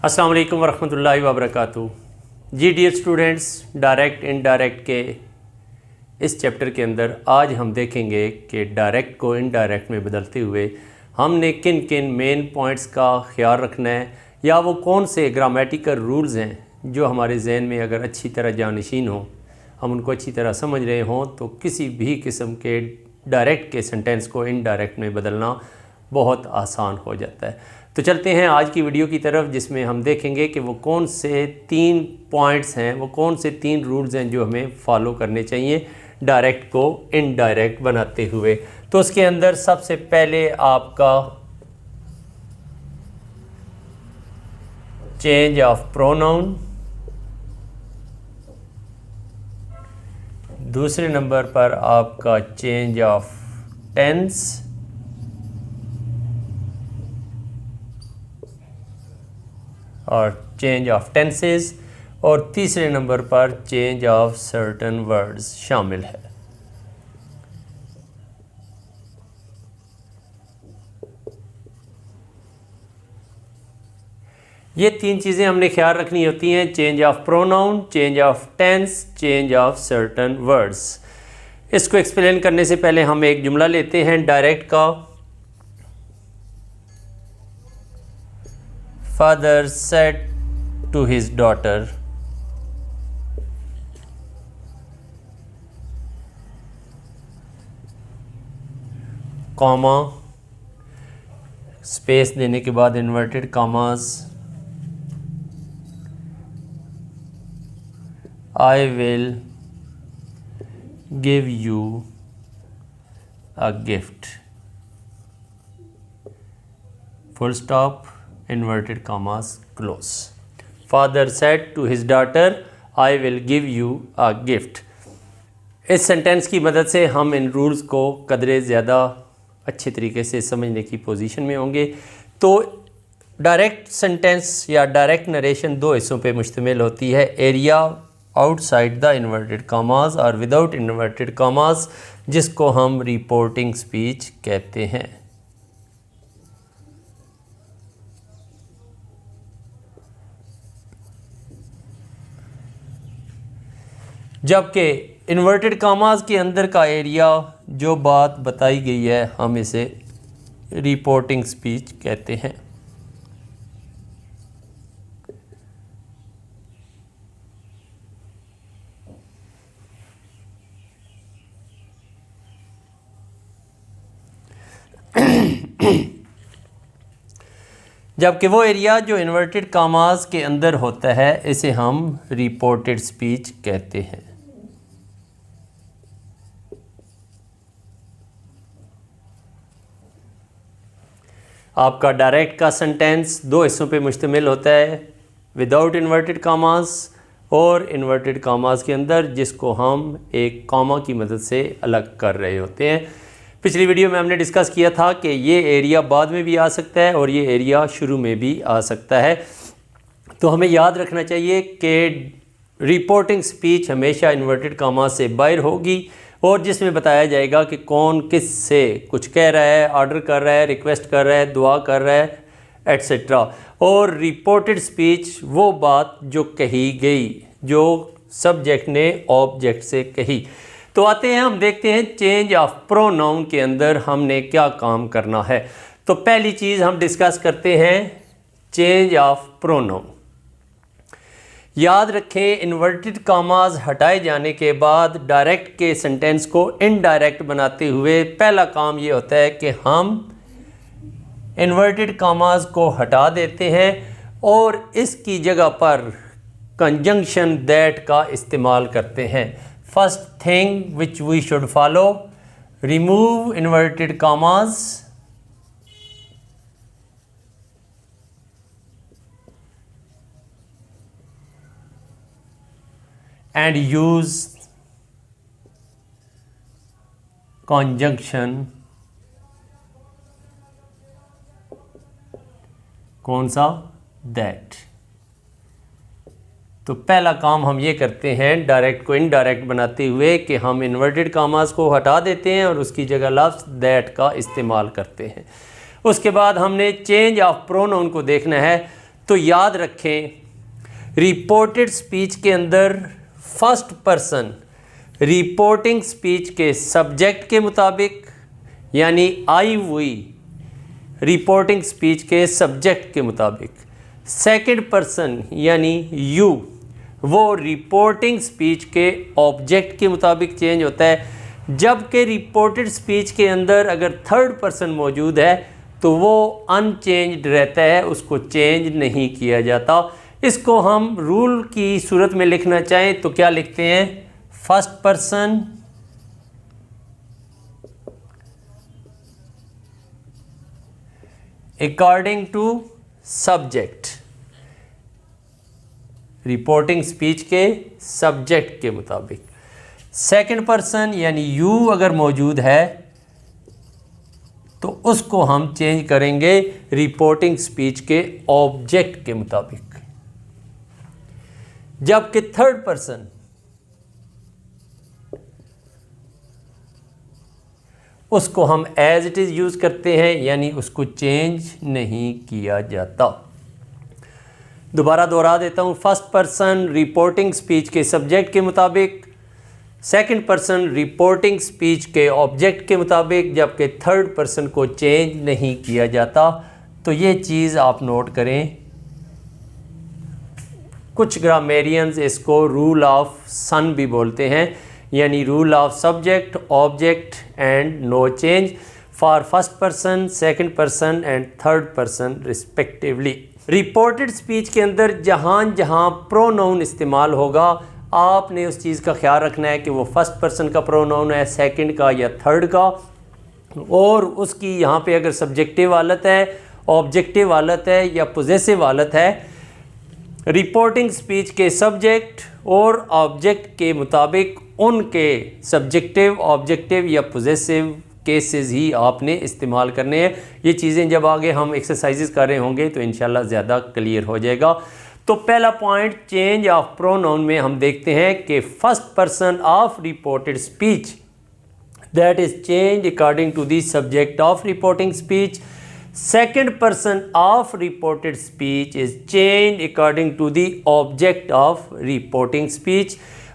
अस्सलाम वालेकुम वरहमतुल्लाहि वबरकातुहू। जी डियर स्टूडेंट्स, डायरेक्ट इनडायरेक्ट के इस चैप्टर के अंदर आज हम देखेंगे कि डायरेक्ट को इनडायरेक्ट में बदलते हुए हमने किन किन मेन पॉइंट्स का ख्याल रखना है, या वो कौन से ग्रामेटिकल रूल्स हैं जो हमारे जहन में अगर अच्छी तरह जानशीन हों, हम उनको अच्छी तरह समझ रहे हों, तो किसी भी किस्म के डायरेक्ट के सेंटेंस को इनडायरेक्ट में बदलना बहुत आसान हो जाता है। तो चलते हैं आज की वीडियो की तरफ, जिसमें हम देखेंगे कि वो कौन से 3 पॉइंट्स हैं, वो कौन से 3 रूल्स हैं जो हमें फॉलो करने चाहिए डायरेक्ट को इनडायरेक्ट बनाते हुए। तो उसके अंदर सबसे पहले आपका चेंज ऑफ प्रोनाउन, दूसरे नंबर पर आपका चेंज ऑफ टेंस, और चेंज ऑफ टेंसेस, और तीसरे नंबर पर चेंज ऑफ सर्टेन वर्ड्स शामिल है। ये 3 चीज़ें हमने ख्याल रखनी होती हैं, change of pronoun, change of tense, change of certain words. इसको एक्सप्लेन करने से पहले हम एक जुमला लेते हैं डायरेक्ट का। Father said to his daughter, comma, space देने के बाद inverted commas, I will give you a gift, full stop, inverted commas, close. Father said to his daughter, I will give you a gift. इस sentence की मदद से हम इन rules को कदरे ज़्यादा अच्छे तरीके से समझने की पोजीशन में होंगे। तो डायरेक्ट सेंटेंस या डायरेक्ट नरेशन 2 हिस्सों पे मुश्तमिल होती है, area outside the inverted commas और विदाउट इन्वर्टेड कॉमास, जिसको हम रिपोर्टिंग स्पीच कहते हैं। जबकि इन्वर्टेड कॉमास के अंदर का एरिया जो बात बताई गई है, हम इसे रिपोर्टिंग स्पीच कहते हैं। जबकि वो एरिया जो इन्वर्टेड कॉमास के अंदर होता है, इसे हम रिपोर्टेड स्पीच कहते हैं। आपका डायरेक्ट का सेंटेंस 2 हिस्सों पे मुश्तमिल होता है, विदाउट इन्वर्टेड कॉमास और इन्वर्टेड कॉमास के अंदर, जिसको हम एक कॉमा की मदद से अलग कर रहे होते हैं। पिछली वीडियो में हमने डिस्कस किया था कि ये एरिया बाद में भी आ सकता है और ये एरिया शुरू में भी आ सकता है। तो हमें याद रखना चाहिए कि रिपोर्टिंग स्पीच हमेशा इन्वर्टेड कॉमा से बाहर होगी, और जिसमें बताया जाएगा कि कौन किस से कुछ कह रहा है, ऑर्डर कर रहा है, रिक्वेस्ट कर रहा है, दुआ कर रहा है, एट्सेट्रा। और रिपोर्टेड स्पीच वो बात जो कही गई, जो सब्जेक्ट ने ऑब्जेक्ट से कही। तो आते हैं, हम देखते हैं चेंज ऑफ प्रोनाउन के अंदर हमने क्या काम करना है। तो पहली चीज़ हम डिस्कस करते हैं चेंज ऑफ प्रोनाउन। याद रखें, इन्वर्टेड कॉमास हटाए जाने के बाद डायरेक्ट के सेंटेंस को इनडायरेक्ट बनाते हुए पहला काम ये होता है कि हम इन्वर्टेड कॉमास को हटा देते हैं और इसकी जगह पर कंजंक्शन दैट का इस्तेमाल करते हैं। First thing which we should follow, remove inverted commas and use conjunction, कौन सा, that। तो पहला काम हम ये करते हैं डायरेक्ट को इनडायरेक्ट बनाते हुए कि हम इन्वर्टेड कॉमास को हटा देते हैं और उसकी जगह लफ्ज़ दैट का इस्तेमाल करते हैं। उसके बाद हमने चेंज ऑफ प्रोनाउन को देखना है। तो याद रखें, रिपोर्टेड स्पीच के अंदर फर्स्ट पर्सन रिपोर्टिंग स्पीच के सब्जेक्ट के मुताबिक, यानी आई हुई रिपोर्टिंग स्पीच के सब्जेक्ट के मुताबिक, सेकंड पर्सन यानी यू वो रिपोर्टिंग स्पीच के ऑब्जेक्ट के मुताबिक चेंज होता है। जबकि रिपोर्टेड स्पीच के अंदर अगर थर्ड पर्सन मौजूद है तो वो अनचेंज्ड रहता है, उसको चेंज नहीं किया जाता। इसको हम रूल की सूरत में लिखना चाहें तो क्या लिखते हैं, first person according to subject, reporting speech के सब्जेक्ट के मुताबिक। सेकंड पर्सन यानी यू अगर मौजूद है तो उसको हम चेंज करेंगे रिपोर्टिंग स्पीच के ऑब्जेक्ट के मुताबिक। जबकि थर्ड पर्सन उसको हम एज इट इज़ यूज़ करते हैं, यानी उसको चेंज नहीं किया जाता। दोबारा दोहरा देता हूँ, फर्स्ट पर्सन रिपोर्टिंग स्पीच के सब्जेक्ट के मुताबिक, सेकंड पर्सन रिपोर्टिंग स्पीच के ऑब्जेक्ट के मुताबिक, जबकि थर्ड पर्सन को चेंज नहीं किया जाता। तो ये चीज़ आप नोट करें। कुछ ग्रामेरियंस इसको रूल ऑफ सन भी बोलते हैं, यानी rule of subject object and no change for first person, second person and third person respectively. Reported speech के अंदर जहाँ जहाँ प्रोनाउन इस्तेमाल होगा आपने उस चीज़ का ख्याल रखना है कि वो फर्स्ट पर्सन का प्रोनाउन है, सेकंड का या थर्ड का, और उसकी यहाँ पे अगर सब्जेक्टिव हालत है, ऑब्जेक्टिव हालत है या पोजेसिव हालत है, रिपोर्टिंग स्पीच के सब्जेक्ट और ऑब्जेक्ट के मुताबिक उनके सब्जेक्टिव, ऑब्जेक्टिव या पोजेसिव केसेस ही आपने इस्तेमाल करने हैं। ये चीज़ें जब आगे हम एक्सरसाइजेस कर रहे होंगे तो इंशाल्लाह ज़्यादा क्लियर हो जाएगा। तो पहला पॉइंट चेंज ऑफ प्रोनाउन में हम देखते हैं कि first person of reported speech that is change according to the subject of reporting speech, second person of reported speech is changed according to the object of reporting speech,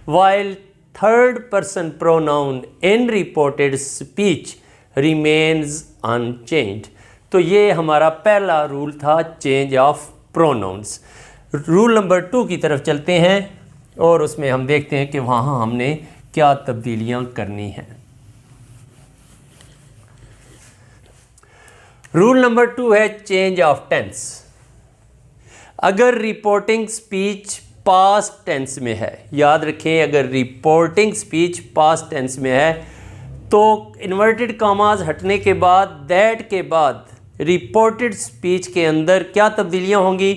while third person pronoun in reported speech remains unchanged। तो ये हमारा पहला rule था change of pronouns. Rule number 2 की तरफ चलते हैं और उसमें हम देखते हैं कि वहाँ हमने क्या तब्दीलियाँ करनी हैं। रूल नंबर 2 है चेंज ऑफ टेंस। अगर रिपोर्टिंग स्पीच पास्ट टेंस में है, याद रखें अगर रिपोर्टिंग स्पीच पास्ट टेंस में है तो इन्वर्टेड कॉमास हटने के बाद दैट के बाद रिपोर्टेड स्पीच के अंदर क्या तब्दीलियां होंगी,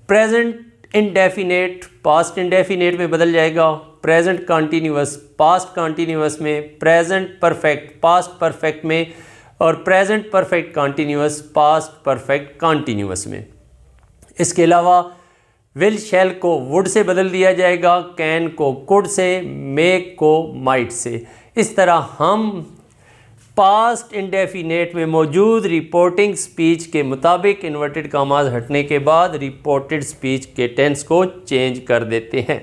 प्रेजेंट इंडेफिनेट पास्ट इंडेफिनेट में बदल जाएगा, प्रेजेंट कॉन्टीन्यूअस पास्ट कॉन्टीन्यूअस में, प्रेजेंट परफेक्ट पास्ट परफेक्ट में, और present perfect continuous past perfect continuous में। इसके अलावा विल शैल को वुड से बदल दिया जाएगा, कैन को कुड से, मेक को माइट से। इस तरह हम पास्ट इंडेफिनेट में मौजूद रिपोर्टिंग स्पीच के मुताबिक इन्वर्टेड कॉमास हटने के बाद रिपोर्टेड स्पीच के टेंस को चेंज कर देते हैं।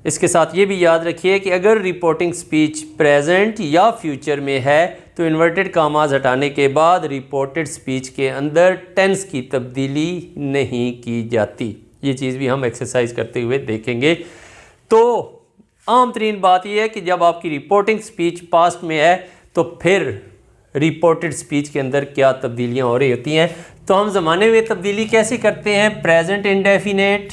इसके साथ ये भी याद रखिए कि अगर रिपोर्टिंग स्पीच प्रेजेंट या फ्यूचर में है तो इन्वर्टेड कॉमास हटाने के बाद रिपोर्टेड स्पीच के अंदर टेंस की तब्दीली नहीं की जाती। ये चीज़ भी हम एक्सरसाइज करते हुए देखेंगे। तो आम तरीन बात यह है कि जब आपकी रिपोर्टिंग स्पीच पास्ट में है तो फिर रिपोर्टेड स्पीच के अंदर क्या तब्दीलियाँ हो रही होती हैं। तो हम ज़माने में तब्दीली कैसे करते हैं, present indefinite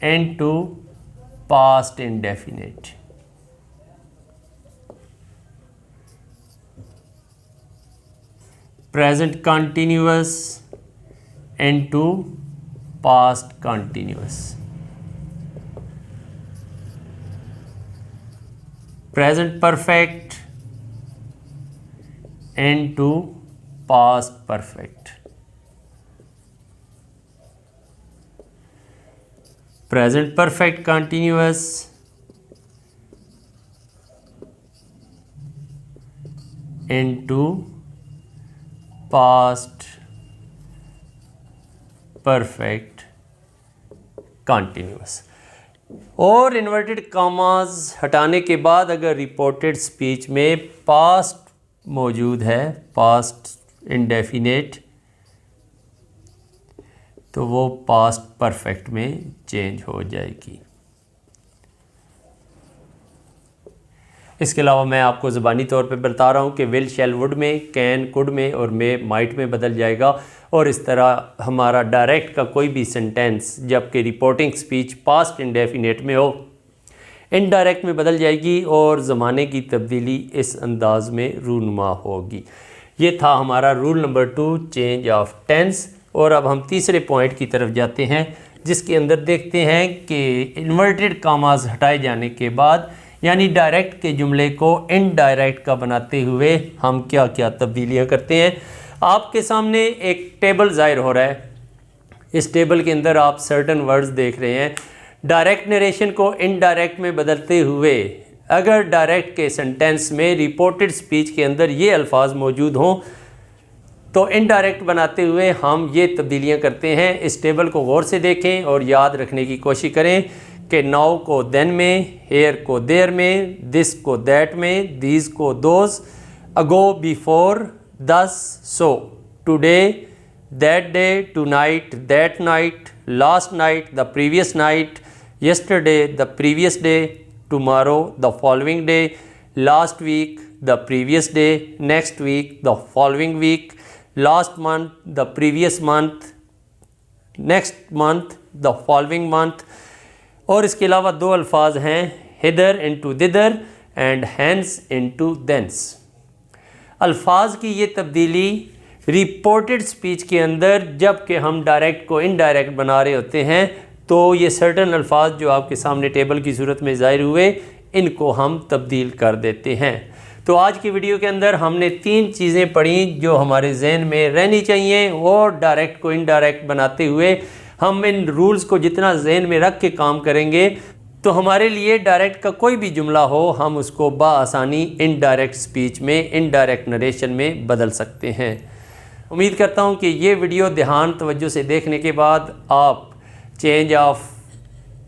into past indefinite, present continuous into past continuous, present perfect into past perfect, present perfect continuous into past perfect continuous. और इन्वर्टेड कॉमास हटाने के बाद अगर रिपोर्टेड स्पीच में पास्ट मौजूद है, पास्ट इंडेफिनेट, तो वो पास्ट परफेक्ट में चेंज हो जाएगी। इसके अलावा मैं आपको ज़बानी तौर पे बता रहा हूँ कि विल, शैल, वुड में, कैन, कुड में और मे, माइट में बदल जाएगा। और इस तरह हमारा डायरेक्ट का कोई भी सेंटेंस जबकि रिपोर्टिंग स्पीच पास्ट इंडेफिनेट में हो, इनडायरेक्ट में बदल जाएगी और ज़माने की तब्दीली इस अंदाज में रूनुमा होगी। ये था हमारा rule number 2, change of tense. और अब हम तीसरे पॉइंट की तरफ जाते हैं, जिसके अंदर देखते हैं कि इन्वर्टेड कॉमास हटाए जाने के बाद यानी डायरेक्ट के जुमले को इनडायरेक्ट का बनाते हुए हम क्या क्या तब्दीलियां करते हैं। आपके सामने एक टेबल ज़ाहिर हो रहा है। इस टेबल के अंदर आप सर्टन वर्ड्स देख रहे हैं। डायरेक्ट नरेशन को इनडायरेक्ट में बदलते हुए अगर डायरेक्ट के सेंटेंस में रिपोर्टेड स्पीच के अंदर ये अल्फाज मौजूद हों तो इनडायरेक्ट बनाते हुए हम ये तब्दीलियां करते हैं। इस टेबल को गौर से देखें और याद रखने की कोशिश करें कि नाउ को देन में, हेयर को देयर में, दिस को दैट में, दीज को those, ago before, thus so, today that day, tonight that night, last night the previous night, yesterday the previous day, tomorrow the following day, last week the previous day, next week the following week, last month the previous month, next month the following month। और इसके अलावा दो अल्फाज हैं, hither into thither and hence into thence। अल्फाज की ये तब्दीली रिपोर्टेड स्पीच के अंदर जबकि हम डायरेक्ट को इनडायरेक्ट बना रहे होते हैं तो ये सर्टन अल्फाज जो आपके सामने टेबल की सूरत में ज़ाहिर हुए, इनको हम तब्दील कर देते हैं। तो आज की वीडियो के अंदर हमने 3 चीज़ें पढ़ी जो हमारे जहन में रहनी चाहिए और डायरेक्ट को इनडायरेक्ट बनाते हुए हम इन रूल्स को जितना जहन में रख के काम करेंगे तो हमारे लिए डायरेक्ट का कोई भी जुमला हो हम उसको बाआसानी इनडायरेक्ट स्पीच में, इनडायरेक्ट नरेशन में बदल सकते हैं। उम्मीद करता हूँ कि ये वीडियो ध्यान तवज्जो से देखने के बाद आप change of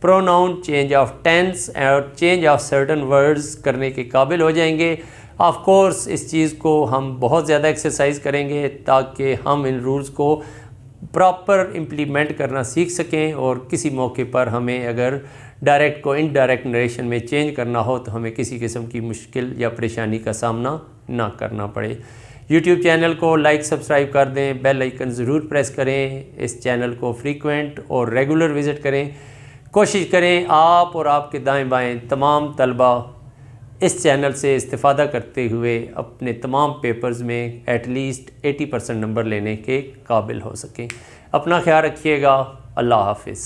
pronoun, change of tense और चेंज ऑफ सर्टन वर्ड्स करने के काबिल हो जाएंगे। ऑफ कोर्स इस चीज़ को हम बहुत ज़्यादा एक्सरसाइज करेंगे ताकि हम इन रूल्स को प्रॉपर इम्प्लीमेंट करना सीख सकें और किसी मौके पर हमें अगर डायरेक्ट को इनडायरेक्ट नरेशन में चेंज करना हो तो हमें किसी किस्म की मुश्किल या परेशानी का सामना ना करना पड़े। यूट्यूब चैनल को लाइक, सब्सक्राइब कर दें, बेल आइकन ज़रूर प्रेस करें। इस चैनल को फ्रीक्वेंट और रेगुलर विज़िट करें। कोशिश करें आप और आपके दाएं बाएं तमाम तलबा इस चैनल से इस्तिफ़ादा करते हुए अपने तमाम पेपर्स में एटलीस्ट 80% नंबर लेने के काबिल हो सकें। अपना ख्याल रखिएगा। अल्लाह हाफ़िज़।